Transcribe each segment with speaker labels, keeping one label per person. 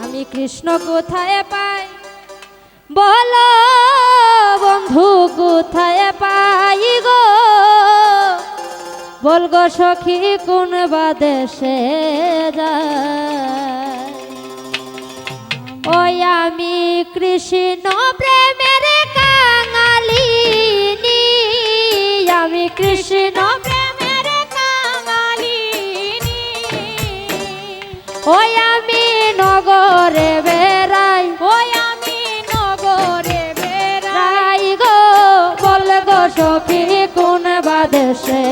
Speaker 1: আমি কৃষ্ণ কোথায় পাই বলো বন্ধু কোথায় পাই গো, বলগো সখী কোন বা দেশে যায়। ওই আমি কৃষ্ণ প্রেমের কাঙালিনী, আমি কৃষ্ণ প্রেমের কাঙালিনী। ওই আমি নগরে বেড়াই, ওই আমি নগরে বেড়াই গো, বল গো সখী কোন বা দেশে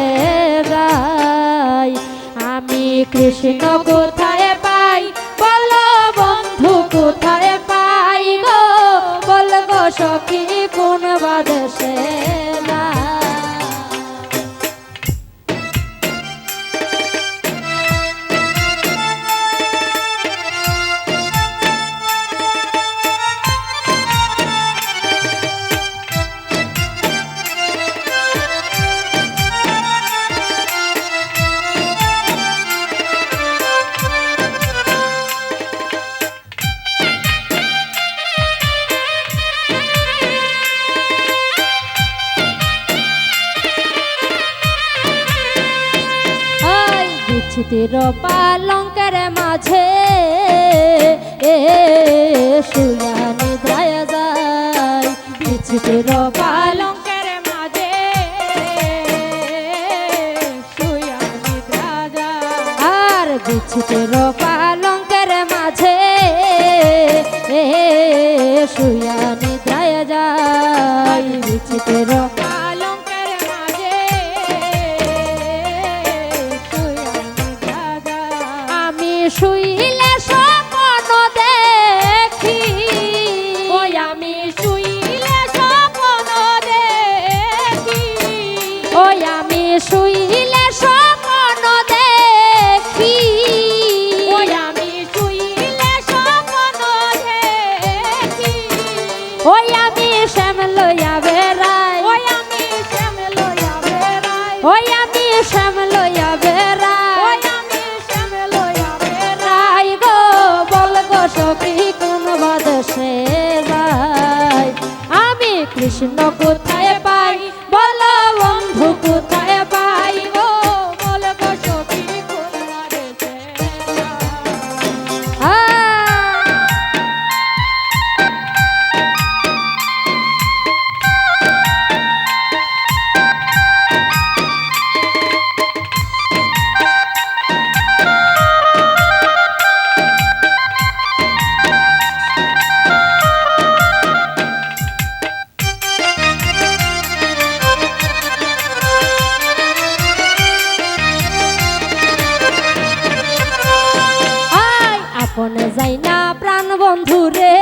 Speaker 1: যাই। আমি কৃষ্ণ কোথায় পাই বলো বন্ধু কোথায় পাই গো, বল গো সখী কোন বা দেশে যাই। বিচ্ছিতির পালঙ্কের মাঝে শুয়া নিদ্রায় যায়, বিচ্ছিতির পালঙ্কের মাঝে শুয়া নিদ্রা যায়। আর বিচ্ছিতির পালঙ্কের মাঝে শুয়া নিদ্রায় যায়, বিচ্ছিতির শুইলে স্বপ্ন দেখি, ওই আমি শুইলে স্বপ্ন দেখি, ওই আমি শুইলে স্বপ্ন দেখি, ওই আমি শুইলে স্বপ্ন দেখি। ওই আমি শ্যাম লইয়া বেড়াই, ওই আমি শ্যাম লইয়া বেড়াই, ওই আমি শ্যাম লইয়া বেড়াই, সখী কোন বা দেশে যায়। আমি কৃষ্ণ কোথায় পাই বলো বন্ধু কোথায় পাই গো, বল গো সখী কোন বা দেশে যায়। আপন যাই না প্রাণ বন্ধু রে,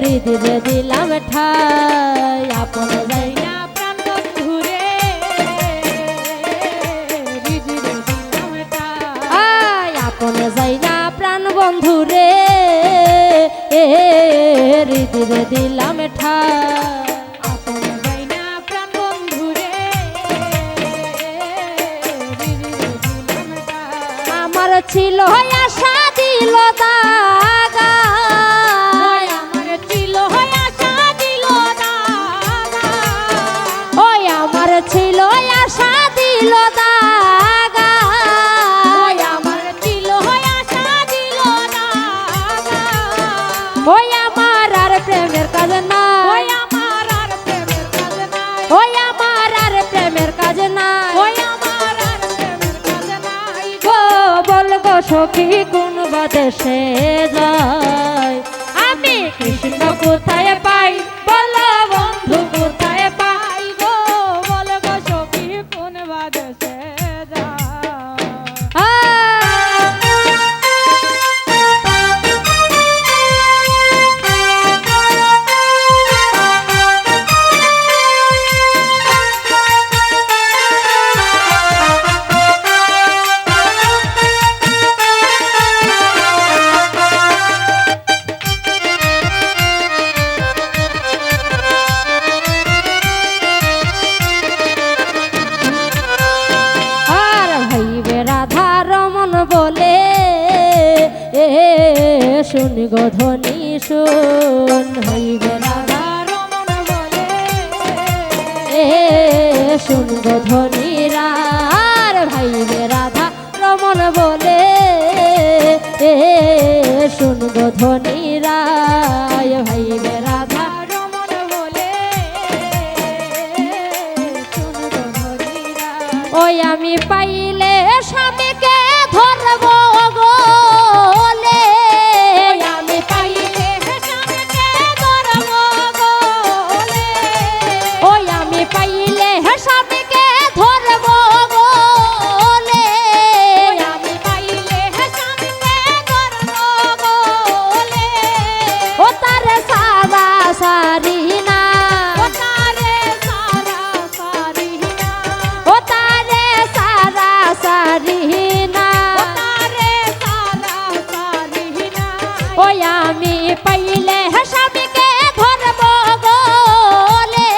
Speaker 1: হৃদয়ে দিলাম ঠাই। আপন যাই না প্রাণ বন্ধু রে, হৃদয়ে দিলাম ঠাই। আপন যাই না প্রাণ বন্ধু রে, হৃদয়ে দিলাম ঠাই। ছিল আশা দিল দাগা, আমার ছিল আশা দিল দাগা, ওই আমার ছিল আশা দিল দাগা, ওই আমার ছিল আশা দিল দাগা। ওই আমার আর প্রেমের কাজ না, ওই আমার আর প্রেমের কাজ না, ওই আমার আর প্রেমের কাজ না, ওই আমার আর প্রেমের কাজ নাই গো, বল গো সখী কোন বা দেশে যায়। আমি কৃষ্ণ কোথায় পাই বলো বন্ধু কোথায় পাই গো, বল গো সখী কোন বা দেশে যায়। শুন গো ধ্বনি শুন হইবে রাধা শুন গো ধ্বনি রার ভাইবে রাধা রমন বলে শুন গো ধ্বনি রায় ভাইবে রাধা রমন বলে শুন গো ধ্বনি রায় ওই আমি পাইলে স্বামীকে ধরব গোলে আমি পাইলে স্বামীকে ধরব গোলে ওই আমি পাইলে স্বামীকে ধরব গোলে আমি পাইলে স্বামীকে ধরব গোলে ও তার সারা সারি না ও তারে সারা সারি না ও তারে সারা সারি না ও তারে সারা সারি না ওই আমি পাইলে স্বামীকে ধরব গোলে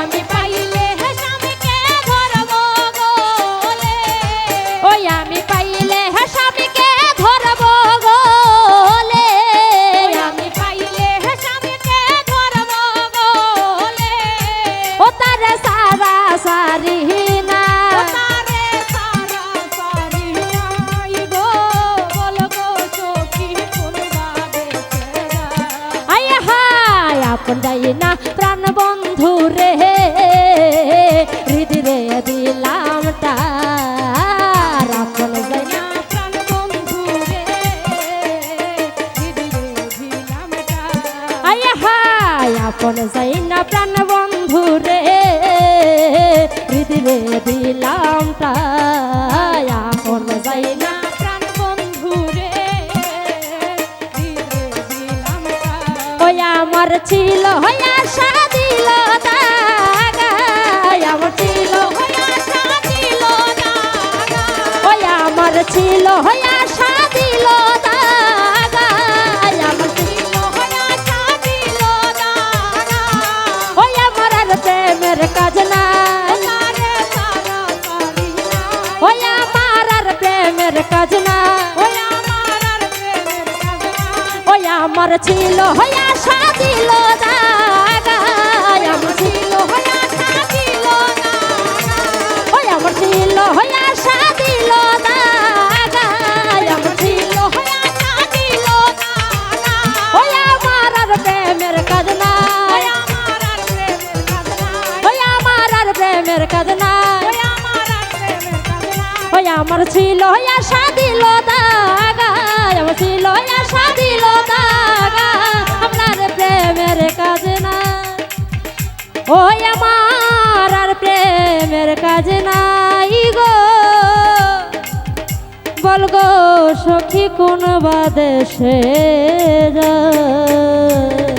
Speaker 1: আমি পাইলে স্বামীকে ধরব গোলে ওই আমি পাইলে স্বামীকে ধরব গোলে আমি পাইলে স্বামীকে ধরব গোলে ও তার সারা সারি না ও তারে সারা সারি না গো বল গো সখী কোন বাদে আয় হায় আপন যাই না প্রাণ বন্ধু রে হৃদয়ে দিলাম তার আপন যাই না প্রাণ বন্ধু রে হৃদয়ে দিলাম তার আয় হায় আপন যাই না প্রাণ বন্ধু রে হৃদয়ে দিলাম তার আপন যাই না প্রাণ বন্ধু রে হৃদয়ে দিলাম তার ওই আমার ছিল আশা দিল দাগা আমার ছিল আশা দিল দাগা ওই আমার ছিল আশা দিল দাগা আমার ছিল আশা দিল দাগা ওই আমার আর প্রেমের কাজ নাই ওই আমার আর প্রেমের কাজ নাই ওই আমার ছিল আশা দিল দাগা আমার ছিল আশা দিল দাগা ওই আমার ছিল আশা দিল দাগা আমার ছিল আশা দিল দাগা ওই আমার আর প্রেমের কাজ নাই ওই আমার আর প্রেমের কাজ নাই ওই আমার ছিল আশা দিল দাগা আমার ছিল আশা দিল দাগা আপনার প্রেমের কাজ নাই ওই আমার আর প্রেমের কাজ নাই গো বল গো সখী কোন বাদেশে যায়